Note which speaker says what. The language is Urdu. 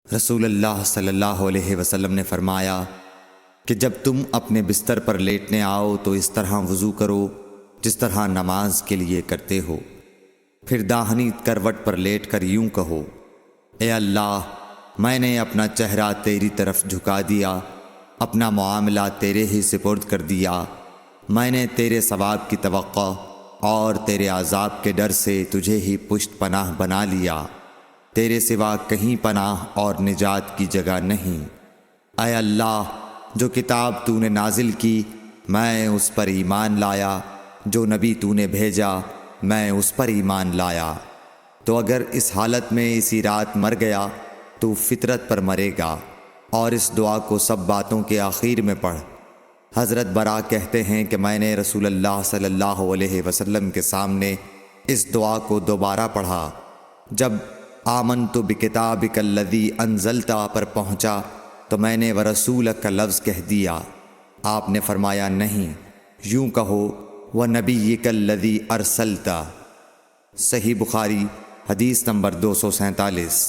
Speaker 1: رسول اللہ صلی اللہ علیہ وسلم نے فرمایا کہ جب تم اپنے بستر پر لیٹنے آؤ تو اس طرح وضو کرو جس طرح نماز کے لیے کرتے ہو، پھر داہنی کروٹ پر لیٹ کر یوں کہو: اے اللہ، میں نے اپنا چہرہ تیری طرف جھکا دیا، اپنا معاملہ تیرے ہی سپرد کر دیا، میں نے تیرے ثواب کی توقع اور تیرے عذاب کے ڈر سے تجھے ہی پشت پناہ بنا لیا، تیرے سوا کہیں پناہ اور نجات کی جگہ نہیں۔ اے اللہ، جو کتاب تو نے نازل کی میں اس پر ایمان لایا، جو نبی تو نے بھیجا میں اس پر ایمان لایا، تو اگر اس حالت میں اسی رات مر گیا تو فطرت پر مرے گا، اور اس دعا کو سب باتوں کے آخر میں پڑھ۔ حضرت برا کہتے ہیں کہ میں نے رسول اللہ صلی اللہ علیہ وسلم کے سامنے اس دعا کو دوبارہ پڑھا۔ جب آمنت بکتابک الذی انزلت پر پہنچا تو میں نے ورسولک کا لفظ کہہ دیا۔ آپ نے فرمایا نہیں، یوں کہو ونبیک الذی ارسلت۔ صحیح بخاری حدیث نمبر 247۔